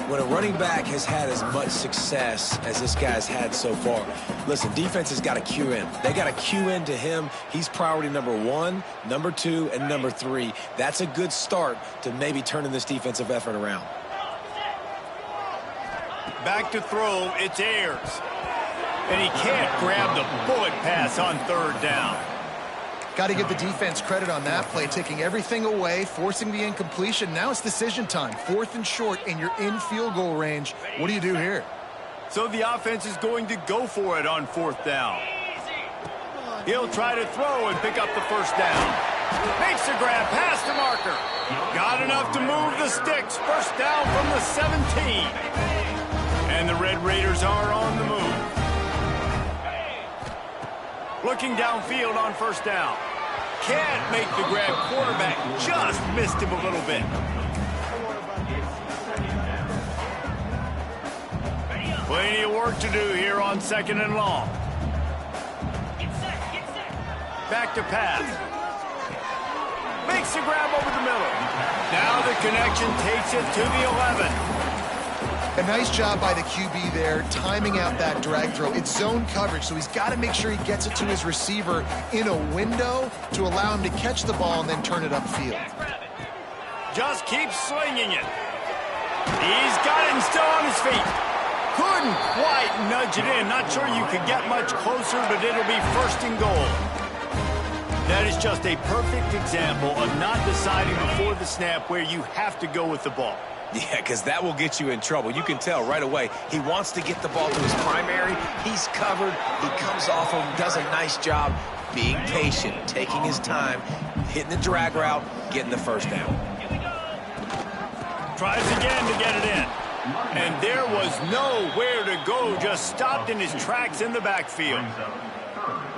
When a running back has had as much success as this guy's had so far, listen, defense has got to cue in. They got to cue in to him. He's priority number 1, number 2, and number 3. That's a good start to maybe turning this defensive effort around. Back to throw, it's Ayers. And he can't grab the bullet pass on 3rd down. Got to give the defense credit on that play, taking everything away, forcing the incompletion. Now it's decision time. 4th and short, and you're in field goal range. What do you do here? So the offense is going to go for it on 4th down. He'll try to throw and pick up the first down. Makes the grab past the marker. Got enough to move the sticks. First down from the 17. And the Red Raiders are on the move. Looking downfield on 1st down. Can't make the grab. Quarterback just missed him a little bit. Plenty of work to do here on 2nd and long. Back to pass. Makes the grab over the middle. Now the connection takes it to the 11. A nice job by the QB there, timing out that drag throw. It's zone coverage, so he's got to make sure he gets it to his receiver in a window to allow him to catch the ball and then turn it upfield. Just keeps slinging it. He's got it and still on his feet. Couldn't quite nudge it in. Not sure you could get much closer, but it'll be 1st and goal. That is just a perfect example of not deciding before the snap where you have to go with the ball. Yeah, because that will get you in trouble. You can tell right away he wants to get the ball to his primary. He's covered. He comes off him, does a nice job being patient, taking his time, hitting the drag route, getting the first down. Tries again to get it in. And there was nowhere to go, just stopped in his tracks in the backfield.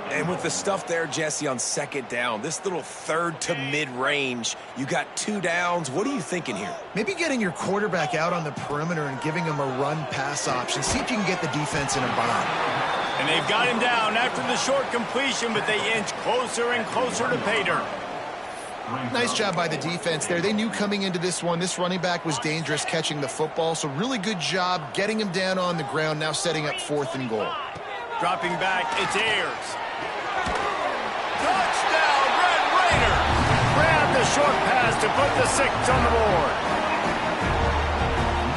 And with the stuff there, Jesse, on 2nd down, this little 3rd to mid-range, you got 2 downs. What are you thinking here? Maybe getting your quarterback out on the perimeter and giving him a run-pass option. See if you can get the defense in a bind. And they've got him down after the short completion, but they inch closer and closer to pay dirt. Nice job by the defense there. They knew coming into this one, this running back was dangerous catching the football, so really good job getting him down on the ground, now setting up 4th and goal. Dropping back, it's Ayers. Touchdown, Red Raiders! Grab the short pass to put the 6 on the board.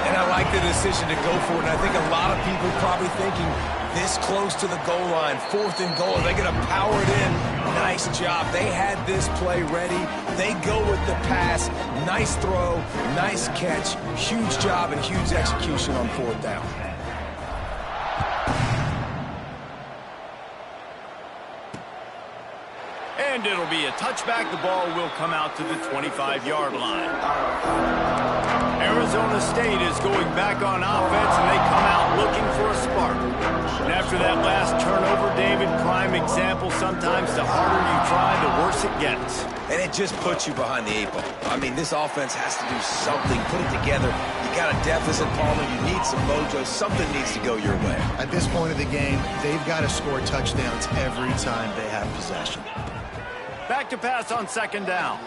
And I like the decision to go for it, and I think a lot of people probably thinking this close to the goal line, 4th and goal, are they going to power it in? Nice job. They had this play ready. They go with the pass. Nice throw, nice catch, huge job and huge execution on 4th down. And it'll be a touchback. The ball will come out to the 25-yard line. Arizona State is going back on offense, and they come out looking for a spark. And after that last turnover, David, prime example, sometimes the harder you try, the worse it gets. And it just puts you behind the 8 ball. I mean, this offense has to do something, put it together. You got a deficit, Palmer. You need some mojo. Something needs to go your way. At this point of the game, they've got to score touchdowns every time they have possession. Back to pass on 2nd down.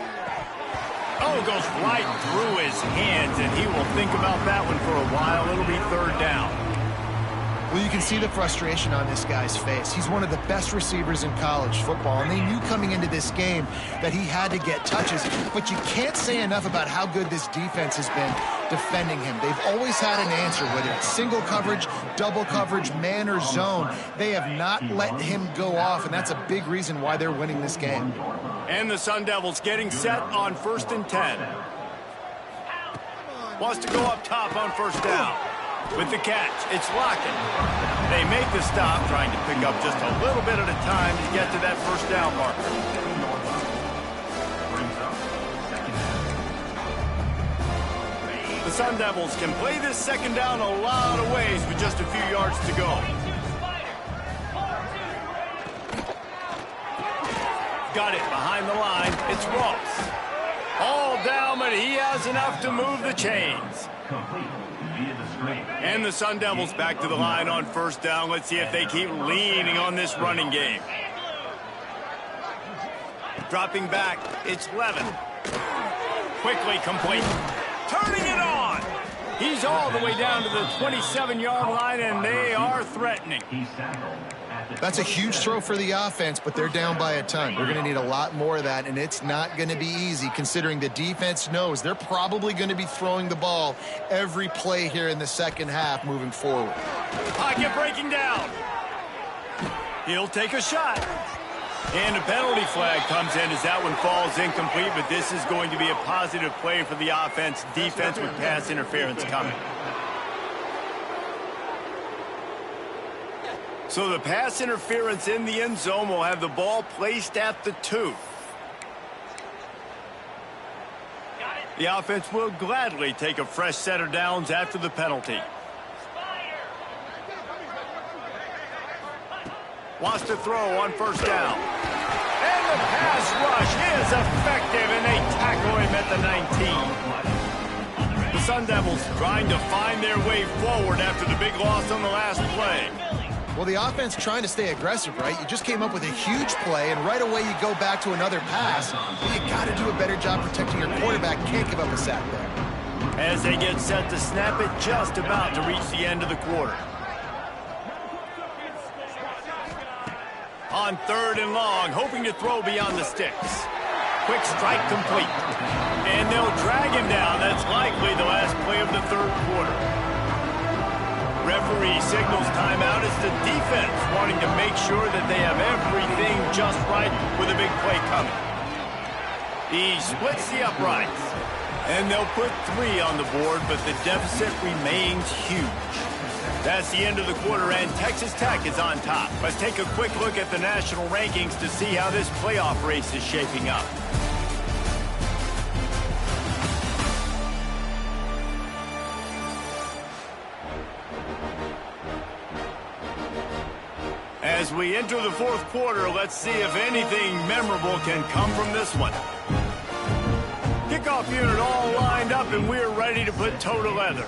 Oh, goes right through his hands, and he will think about that one for a while. It'll be 3rd down. Well, you can see the frustration on this guy's face. He's one of the best receivers in college football, and they knew coming into this game that he had to get touches, but you can't say enough about how good this defense has been defending him. They've always had an answer, whether it's single coverage, double coverage, man or zone. They have not let him go off, and that's a big reason why they're winning this game. And the Sun Devils getting set on 1st and 10. Wants to go up top on 1st down. With the catch, it's Lockett. They make the stop, trying to pick up just a little bit at a time to get to that 1st down marker. The Sun Devils can play this 2nd down a lot of ways with just a few yards to go. Got it behind the line. It's Ross. All down, but he has enough to move the chains. And the Sun Devils back to the line on 1st down. Let's see if they keep leaning on this running game. Dropping back, it's Levin. Quickly complete. Turning it on. He's all the way down to the 27-yard line, and they are threatening. That's a huge throw for the offense, but they're down by a ton. They're going to need a lot more of that, and it's not going to be easy considering the defense knows they're probably going to be throwing the ball every play here in the 2nd half moving forward. Pocket breaking down. He'll take a shot. And a penalty flag comes in as that one falls incomplete, but this is going to be a positive play for the offense. Defense with pass interference coming. So the pass interference in the end zone will have the ball placed at the 2. The offense will gladly take a fresh set of downs after the penalty. Wants to throw on 1st down. And the pass rush is effective, and they tackle him at the 19. The Sun Devils trying to find their way forward after the big loss on the last play. Well, the offense trying to stay aggressive, right? You just came up with a huge play, and right away you go back to another pass. Well, you got to do a better job protecting your quarterback. Can't give up a sack there. As they get set to snap it, just about to reach the end of the quarter. On 3rd and long, hoping to throw beyond the sticks. Quick strike complete. And they'll drag him down. That's likely the last play of the 3rd quarter. Referee signals timeout as the defense wanting to make sure that they have everything just right with a big play coming. He splits the uprights. And they'll put 3 on the board, but the deficit remains huge. That's the end of the quarter, and Texas Tech is on top. Let's take a quick look at the national rankings to see how this playoff race is shaping up. As we enter the 4th quarter, let's see if anything memorable can come from this one. Kickoff unit all lined up, and we're ready to put toe to leather.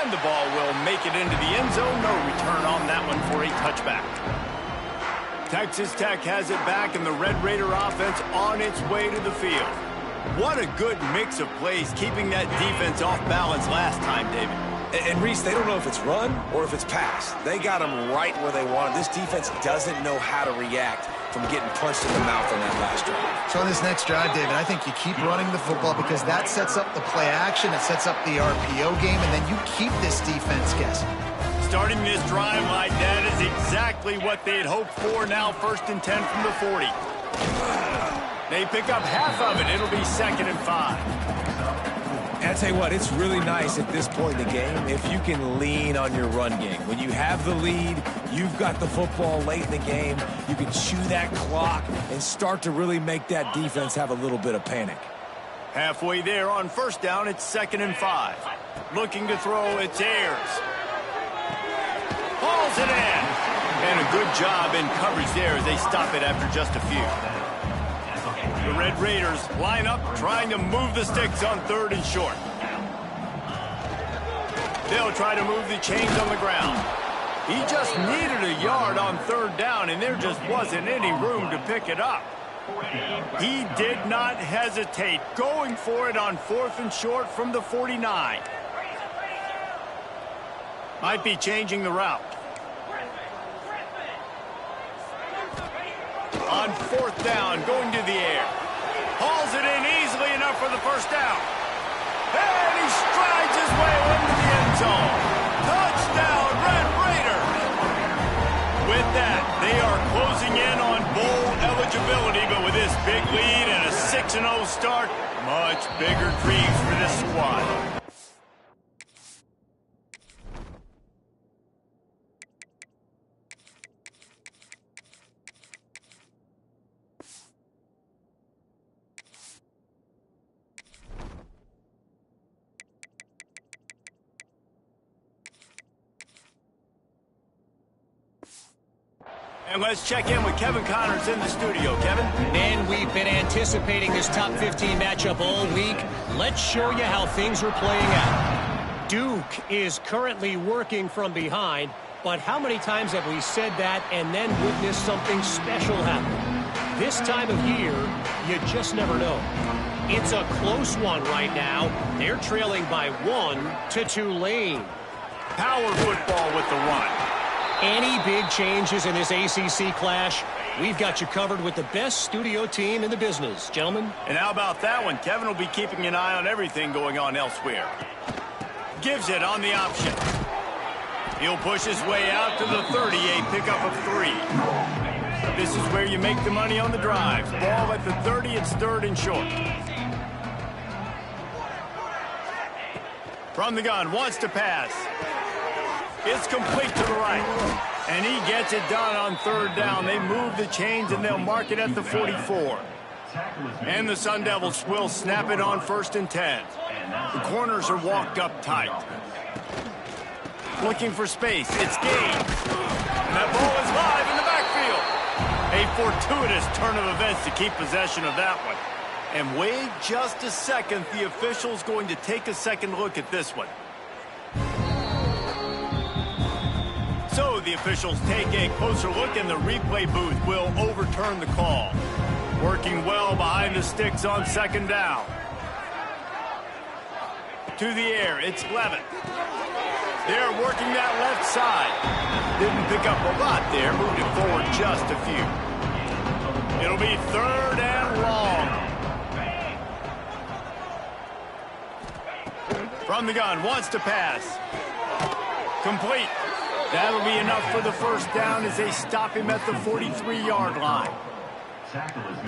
And the ball will make it into the end zone. No return on that one for a touchback. Texas Tech has it back, and the Red Raider offense on its way to the field. What a good mix of plays, keeping that defense off balance last time, David. And Reese, they don't know if it's run or if it's pass. They got them right where they want them. This defense doesn't know how to react. from getting punched in the mouth on that last drive. So on this next drive, David, I think you keep running the football because that sets up the play action, it sets up the RPO game, and then you keep this defense guessing. Starting this drive like that is exactly what they had hoped for. Now 1st and 10 from the 40. They pick up half of it. It'll be 2nd and 5. And I tell you what, it's really nice at this point in the game if you can lean on your run game. When you have the lead, you've got the football late in the game, you can chew that clock and start to really make that defense have a little bit of panic. Halfway there on 1st down, it's 2nd and 5. Looking to throw, it's Ayers. Hauls it in. And a good job in coverage there as they stop it after just a few. The Red Raiders line up, trying to move the sticks on 3rd and short. They'll try to move the chains on the ground. He just needed a yard on 3rd down, and there just wasn't any room to pick it up. He did not hesitate, going for it on 4th and short from the 49. Might be changing the route. On 4th down, going to the air. Hauls it in easily enough for the 1st down. And he strides his way into the end zone. Touchdown, Red Raiders! With that, they are closing in on bowl eligibility, but with this big lead and a 6-0 start, much bigger dreams for this squad. And let's check in with Kevin Connors in the studio. Kevin? Man, we've been anticipating this top 15 matchup all week. Let's show you how things are playing out. Duke is currently working from behind, but how many times have we said that and then witnessed something special happen? This time of year, you just never know. It's a close one right now. They're trailing by 1 to Tulane. Power football with the run. Any big changes in this ACC clash, we've got you covered with the best studio team in the business, gentlemen. And how about that one? Kevin will be keeping an eye on everything going on elsewhere. Gives it on the option. He'll push his way out to the 30, a pickup of 3. This is where you make the money on the drives. Ball at the 30, it's 3rd and short. From the gun, wants to pass. It's complete to the right. And he gets it done on 3rd down. They move the chains and they'll mark it at the 44. And the Sun Devils will snap it on 1st and 10. The corners are walked up tight. Looking for space. It's gained. And that ball is live in the backfield. A fortuitous turn of events to keep possession of that one. And wait just a second. The official's going to take a second look at this one. So the officials take a closer look, and the replay booth will overturn the call. Working well behind the sticks on 2nd down. To the air, it's Levitt. They're working that left side. Didn't pick up a lot there, moved it forward just a few. It'll be 3rd and long. From the gun, wants to pass. Complete. That'll be enough for the 1st down as they stop him at the 43-yard line.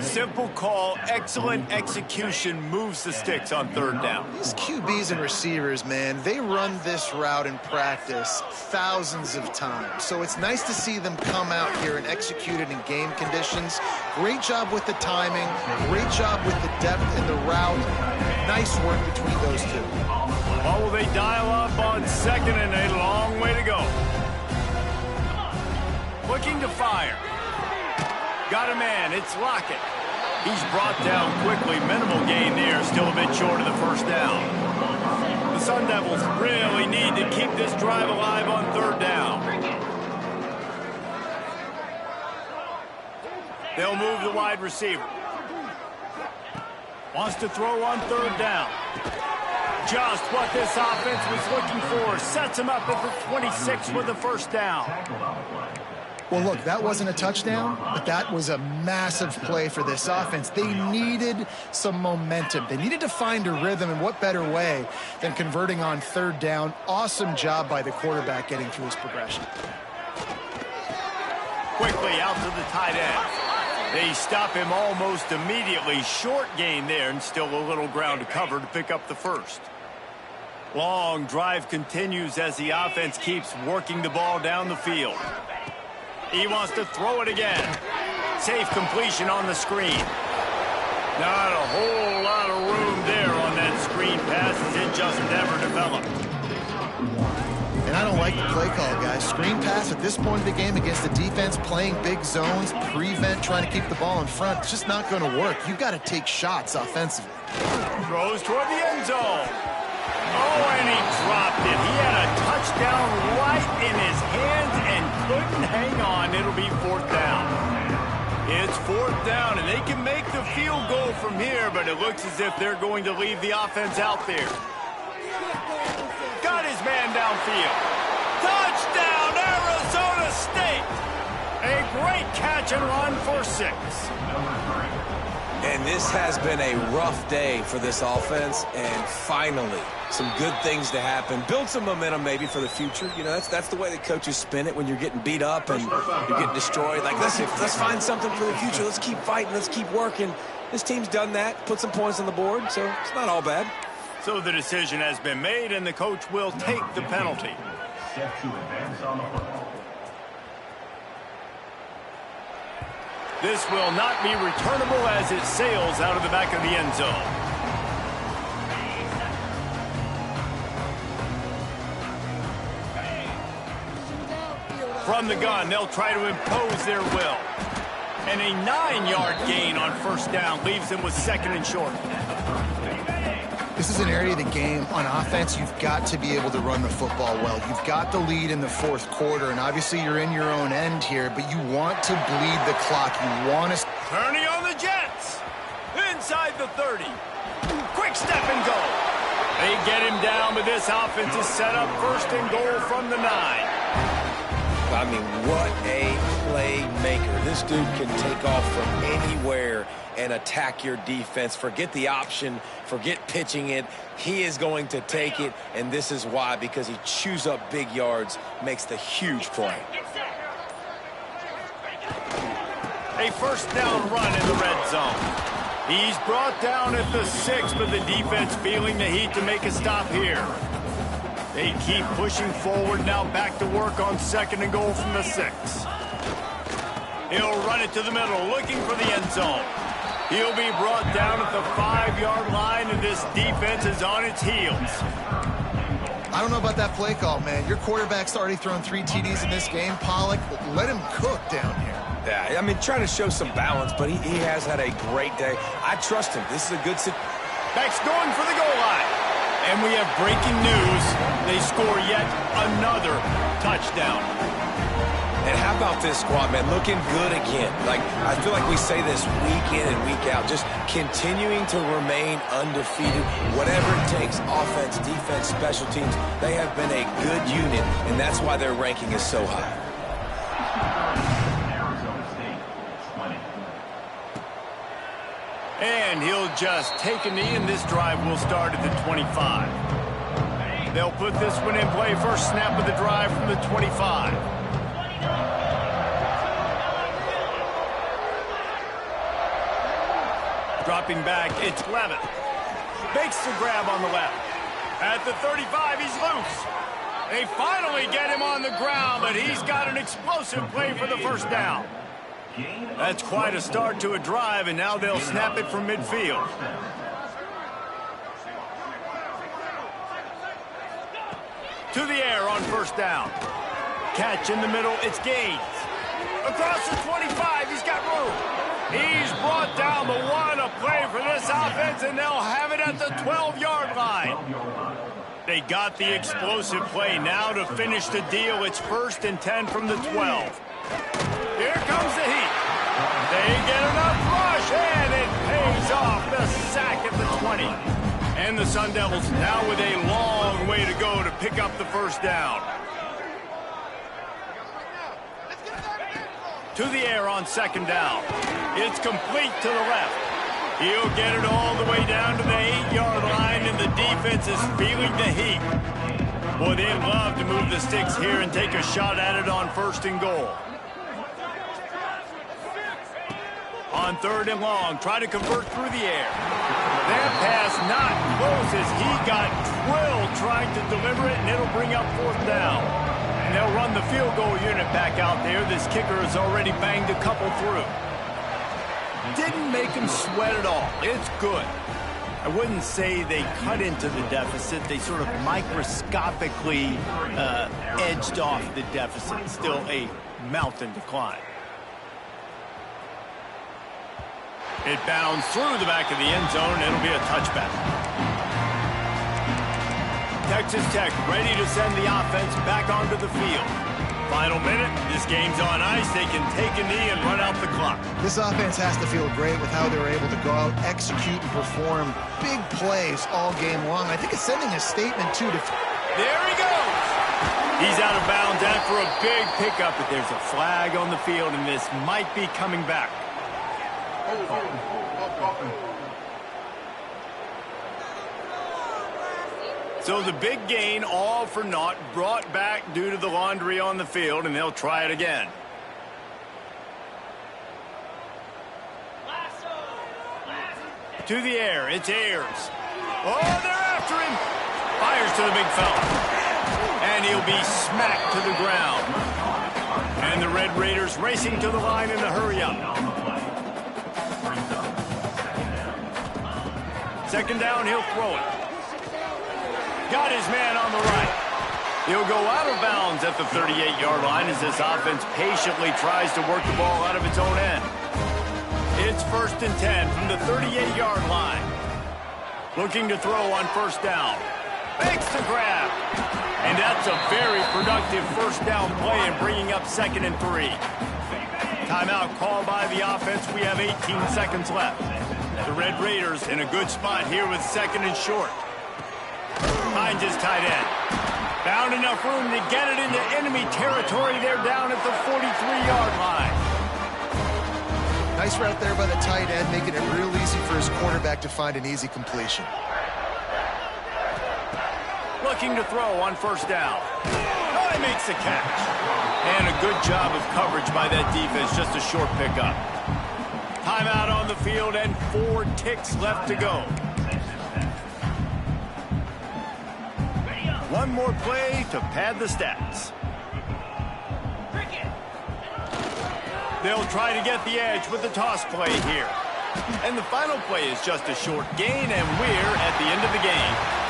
Simple call, excellent execution, moves the sticks on 3rd down. These QBs and receivers, man, they run this route in practice thousands of times. So it's nice to see them come out here and execute it in game conditions. Great job with the timing, great job with the depth in the route. Nice work between those two. Or will they dial up on 2nd and a long way to go? Looking to fire. Got a man, it's Lockett. He's brought down quickly. Minimal gain there, still a bit short of the 1st down. The Sun Devils really need to keep this drive alive on 3rd down. They'll move the wide receiver. Wants to throw on 3rd down. Just what this offense was looking for. Sets him up at the 26 with the 1st down. Well, look, that wasn't a touchdown, but that was a massive play for this offense. They needed some momentum. They needed to find a rhythm, and what better way than converting on third down. Awesome job by the quarterback getting through his progression. Quickly out to the tight end. They stop him almost immediately. Short gain there, and still a little ground to cover to pick up the first. Long drive continues as the offense keeps working the ball down the field. He wants to throw it again. Safe completion on the screen. Not a whole lot of room there on that screen pass as it just never developed. And I don't like the play call, guys. Screen pass at this point of the game against the defense, playing big zones, prevent, trying to keep the ball in front. It's just not going to work. You've got to take shots offensively. Throws toward the end zone. Oh, and he dropped it. He had a touchdown right in his hands and couldn't hang on. It'll be fourth down. It's fourth down, and they can make the field goal from here, but it looks as if they're going to leave the offense out there. Got his man downfield. Touchdown, Arizona State. A great catch and run for 6. And this has been a rough day for this offense, and finally, some good things to happen. Build some momentum maybe for the future. You know, that's the way the coaches spin it when you're getting beat up and you're getting destroyed. Like, let's find something for the future. Let's keep fighting. Let's keep working. This team's done that, put some points on the board, so it's not all bad. So the decision has been made, and the coach will take the penalty. Set to advance on the football. This will not be returnable as it sails out of the back of the end zone. From the gun, they'll try to impose their will. And a 9-yard gain on first down leaves them with second and short. This is an area of the game on offense you've got to be able to run the football well. You've got the lead in the fourth quarter, and obviously you're in your own end here, but you want to bleed the clock. You want to... Turning on the Jets. Inside the 30. Quick step and go. They get him down, but this offense is set up first and goal from the 9. I mean, what a playmaker. This dude can take off from anywhere and attack your defense. Forget the option. Forget pitching it. He is going to take it, and this is why, because he chews up big yards, makes the huge play. A first down run in the red zone. He's brought down at the 6, but the defense feeling the heat to make a stop here. They keep pushing forward, now back to work on second and goal from the 6. He'll run it to the middle, looking for the end zone. He'll be brought down at the 5-yard line, and this defense is on its heels. I don't know about that play call, man. Your quarterback's already thrown 3 TDs in this game. Pollock, let him cook down here. Yeah, I mean, trying to show some balance, but he has had a great day. I trust him. This is a good situation. Beck's going for the goal line. And we have breaking news. They score yet another touchdown. And how about this squad, man? Looking good again. Like, I feel like we say this week in and week out. Just continuing to remain undefeated. Whatever it takes, offense, defense, special teams, they have been a good unit, and that's why their ranking is so high. Arizona State, 20. And he'll just take a knee, and this drive will start at the 25. They'll put this one in play. First snap of the drive from the 25. Dropping back, it's Levitt. Makes the grab on the left. At the 35, he's loose. They finally get him on the ground, but he's got an explosive play for the first down. That's quite a start to a drive, and now they'll snap it from midfield. To the air on first down. Catch in the middle, it's Gaines. Across the 25, he's got room. He's brought down, but what a play for this offense, and they'll have it at the 12-yard line. They got the explosive play. Now to finish the deal, it's 1st and 10 from the 12. Here comes the heat. They get enough rush, and it pays off. The sack at the 20. And the Sun Devils now with a long way to go to pick up the first down. To the air on second down. It's complete to the left. He'll get it all the way down to the 8-yard line, and the defense is feeling the heat. Boy, they'd love to move the sticks here and take a shot at it on 1st and goal. On 3rd and long, try to convert through the air. That pass not close as he got drilled trying to deliver it, and it'll bring up 4th down. And they'll run the field goal unit back out there. This kicker has already banged a couple through. Didn't make him sweat at all. It's good. I wouldn't say they cut into the deficit. They sort of microscopically edged off the deficit. Still a mountain to climb. It bounds through the back of the end zone. It'll be a touchback. Texas Tech ready to send the offense back onto the field. Final minute. This game's on ice. They can take a knee and run out the clock. This offense has to feel great with how they were able to go out, execute, and perform big plays all game long. I think it's sending a statement, too. There he goes. He's out of bounds after a big pickup, but there's a flag on the field, and this might be coming back. So the big gain, all for naught, brought back due to the laundry on the field, and they'll try it again. To the air, it's Ayers. Oh, they're after him. Fires to the big fella. And he'll be smacked to the ground. And the Red Raiders racing to the line in a hurry-up. 2nd down, he'll throw it. Got his man on the right. He'll go out of bounds at the 38-yard line as this offense patiently tries to work the ball out of its own end. It's 1st and 10 from the 38-yard line. Looking to throw on 1st down. Makes the grab. And that's a very productive 1st down play and bringing up 2nd and 3. Timeout called by the offense. We have 18 seconds left. The Red Raiders in a good spot here with 2nd and short. Finds his tight end. Found enough room to get it into enemy territory. They're down at the 43-yard line. Nice route there by the tight end, making it real easy for his quarterback to find an easy completion. Looking to throw on 1st down. Oh, he makes the catch. And a good job of coverage by that defense. Just a short pickup. Timeout on the field and 4 ticks left to go. One more play to pad the stats. They'll try to get the edge with the toss play here. And the final play is just a short gain, and we're at the end of the game.